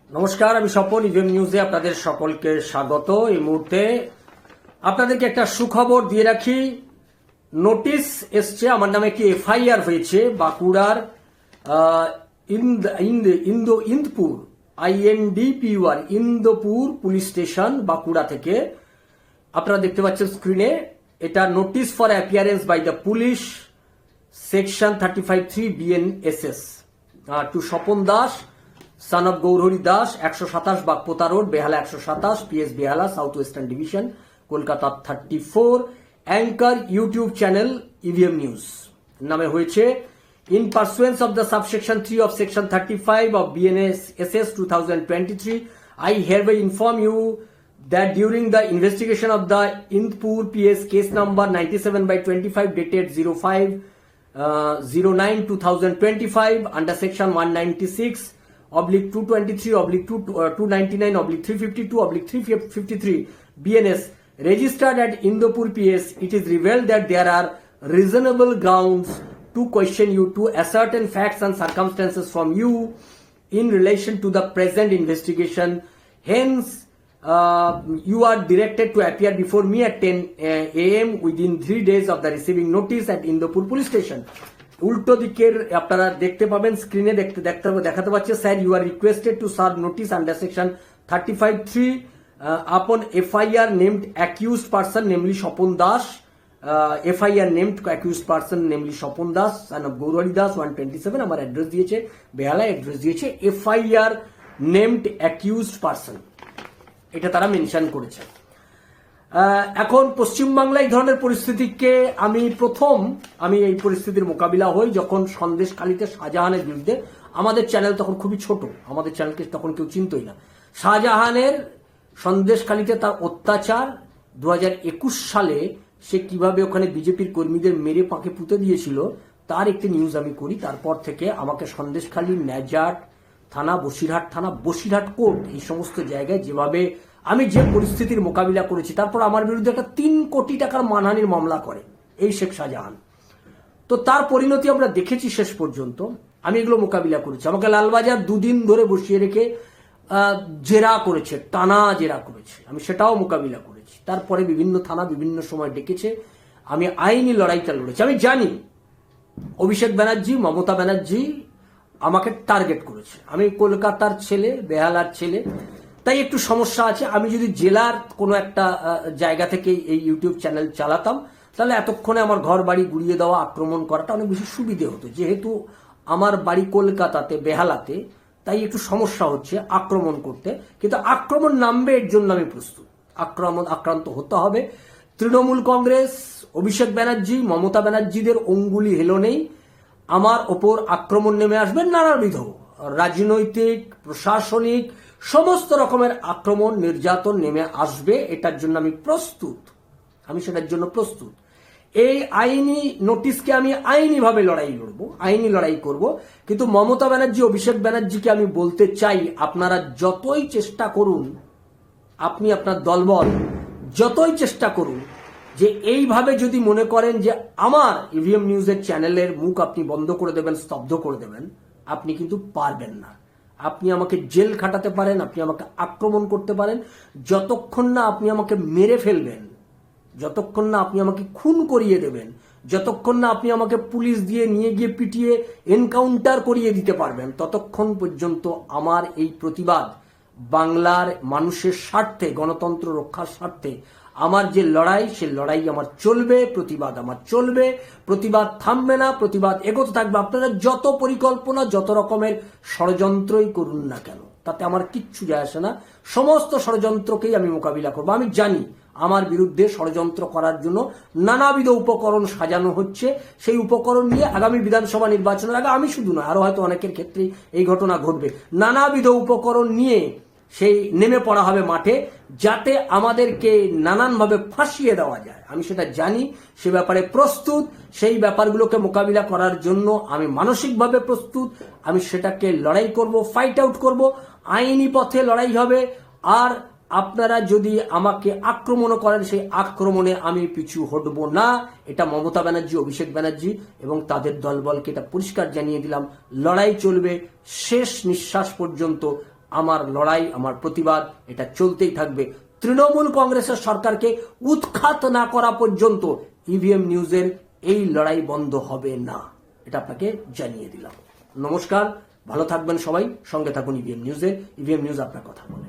নমস্কার, আমি স্বপন। ইভিএম নিউজে আপনাদের সকলকে স্বাগত। এই মুহূর্তে আপনাদেরকে একটা সুখবর দিয়ে রাখি। নোটিশ এসছে, আমার নামে একটি এফআইআর হয়েছে বাঁকুড়ার Indpur INDPUR Indpur police station Bankura থেকে। আপনারা দেখতে পাচ্ছেন স্ক্রিনে, এটা notice for appearance by the police section 35(3) BNSS to Swapan Das son of Gourhari Das, 127 Bagpota road, Behala 127, PS Behala, south western division, Kolkata 34। Anchor YouTube channel EVM news নামে হয়েছে। In pursuance of the subsection 3 of section 35 of BNSS 2023, I hereby inform you that during the investigation of the Indpur PS case number 97/25 dated 05/09/2025 under section 196/223/299/352/353 BNS registered at Indopur PS, it is revealed that there are reasonable grounds to question you to ascertain facts and circumstances from you in relation to the present investigation. Hence, you are directed to appear before me at 10 AM within 3 days of the receiving notice at Indopur Police Station. উল্টো দিকের আপনারা দেখতে পাবেন স্ক্রিনে, দেখাতে পাচ্ছে, sir you are requested to serve notice under section 35(3) upon FIR named accused person namely Swapan Das, FIR named accused person namely Swapan Das son of Gourhari Das 127। আমার address দিয়েছে বেহালা, অ্যাড্রেস দিয়েছে FIR named accused person, এটা তারা মেনশন করেছে। এখন পশ্চিমবাংলায় এই ধরনের পরিস্থিতিকে আমি এই পরিস্থিতির মোকাবিলা হই যখন সন্দেশখালীতে শাহজাহানের বিরুদ্ধে, আমাদের চ্যানেল তখন খুবই ছোট, আমাদের চ্যানেলকে তখন কেউ চিনতই না। শাহজাহানের সন্দেশখালীতে তার অত্যাচার 2021 সালে সে কিভাবে ওখানে বিজেপির কর্মীদের মেরে পাকে পুঁতে দিয়েছিল তার একটি নিউজ আমি করি। তারপর থেকে আমাকে সন্দেশখালী, ন্যাজাট থানা, বসিরহাট থানা, বসিরহাট কোর্ট, এই সমস্ত জায়গায় যেভাবে আমি যে পরিস্থিতির মোকাবিলা করেছি, তারপর আমার বিরুদ্ধে একটা 3 কোটি টাকার মানহানির মামলা করে এই শেখ শাহজাহান। তো তার পরিণতি আমরা দেখেছি শেষ পর্যন্ত। আমি এগুলো মোকাবিলা করেছি। আমাকে লালবাজার 2 দিন ধরে বসিয়ে রেখে জেরা করেছে, টানা জেরা করেছে, আমি সেটাও মোকাবিলা করেছি। তারপরে বিভিন্ন থানা বিভিন্ন সময় ডেকেছে, আমি আইনি লড়াইটা লড়েছি। আমি জানি অভিষেক ব্যানার্জি, মমতা ব্যানার্জি আমাকে টার্গেট করেছে। আমি কলকাতার ছেলে, বেহালার ছেলে, তাই একটু সমস্যা আছে। আমি যদি জেলার কোনো একটা জায়গা থেকে এই ইউটিউব চ্যানেল চালাতাম তাহলে এতক্ষণে আমার ঘর বাড়ি গুড়িয়ে দেওয়া, আক্রমণ করাটা অনেক বেশি সুবিধে হতো। যেহেতু আমার বাড়ি কলকাতাতে, বেহালাতে, তাই একটু সমস্যা হচ্ছে আক্রমণ করতে। কিন্তু আক্রমণ নামবে, এর জন্য আমি প্রস্তুত। আক্রান্ত হতে হবে। তৃণমূল কংগ্রেস, অভিষেক ব্যানার্জি, মমতা ব্যানার্জিদের অঙ্গুলি হেলনেই আমার ওপর আক্রমণ নেমে আসবে। নানাবিধ রাজনৈতিক, প্রশাসনিক, সমস্ত রকমের আক্রমণ, নির্যাতন নেমে আসবে। এটার জন্য আমি প্রস্তুত, আমি সেটার জন্য প্রস্তুত। এই আইনি নোটিশকে আমি আইনিভাবে লড়বো, আইনি লড়াই করব। কিন্তু মমতা ব্যানার্জি, অভিষেক ব্যানার্জিকে আমি বলতে চাই, আপনারা যতই চেষ্টা করুন, আপনি আপনার দলবল যতই চেষ্টা করুন, যে এইভাবে যদি মনে করেন যে আমার ইভিএম নিউজের চ্যানেলের মুখ আপনি বন্ধ করে দেবেন, স্তব্ধ করে দেবেন, আপনি কিন্তু পারবেন না। আপনি আমাকে জেল খাটাতে পারেন, আপনি আমাকে আক্রমণ করতে পারেন, যতক্ষণ না আপনি আমাকে মেরে ফেলবেন, যতক্ষণ না আপনি আমাকে খুন করিয়ে দেবেন, যতক্ষণ না আপনি আমাকে পুলিশ দিয়ে নিয়ে গিয়ে পিটিয়ে এনকাউন্টার করিয়ে দিতে পারবেন, ততক্ষণ পর্যন্ত আমার এই প্রতিবাদ বাংলার মানুষের স্বার্থে, গণতন্ত্র রক্ষার স্বার্থে আমার যে লড়াই, সে লড়াই আমার চলবে, প্রতিবাদ আমার চলবে, প্রতিবাদ থামবে না, প্রতিবাদ এগোতে থাকবে। আপনারা যত পরিকল্পনা, যত রকমের ষড়যন্ত্রই করুন না কেন, তাতে আমার কিচ্ছু যায় আসে না। সমস্ত ষড়যন্ত্রকেই আমি মোকাবিলা করবো। আমি জানি আমার বিরুদ্ধে ষড়যন্ত্র করার জন্য নানাবিধ উপকরণ সাজানো হচ্ছে। সেই উপকরণ নিয়ে আগামী বিধানসভা নির্বাচনের আগে, আমি শুধু নয়, আরো হয়তো অনেকের ক্ষেত্রেই এই ঘটনা ঘটবে, নানাবিধ উপকরণ নিয়ে সেই নেমে পড়া হবে মাঠে, যাতে আমাদেরকে নানানভাবে ফাঁসিয়ে দেওয়া যায়। আমি সেটা জানি, সে ব্যাপারে প্রস্তুত। সেই ব্যাপারগুলোকে মোকাবিলা করার জন্য আমি মানসিকভাবে প্রস্তুত। আমি সেটাকে লড়াই করব, ফাইট আউট করব, আইনি পথে লড়াই হবে। আর আপনারা যদি আমাকে আক্রমণ করেন, সেই আক্রমণে আমি পিছু হটব না। এটা মমতা ব্যানার্জি, অভিষেক ব্যানার্জি এবং তাদের দলবলকে এটা পরিষ্কার জানিয়ে দিলাম। লড়াই চলবে শেষ নিঃশ্বাস পর্যন্ত। আমার লড়াই, আমার প্রতিবাদ এটা চলতেই থাকবে। তৃণমূল কংগ্রেসের সরকারকে উৎখাত না করা পর্যন্ত ইভিএম নিউজের এই লড়াই বন্ধ হবে না, এটা আপনাকে জানিয়ে দিলাম। নমস্কার, ভালো থাকবেন সবাই, সঙ্গে থাকুন ইভিএম নিউজে। ইভিএম নিউজ আপনার কথা বলে।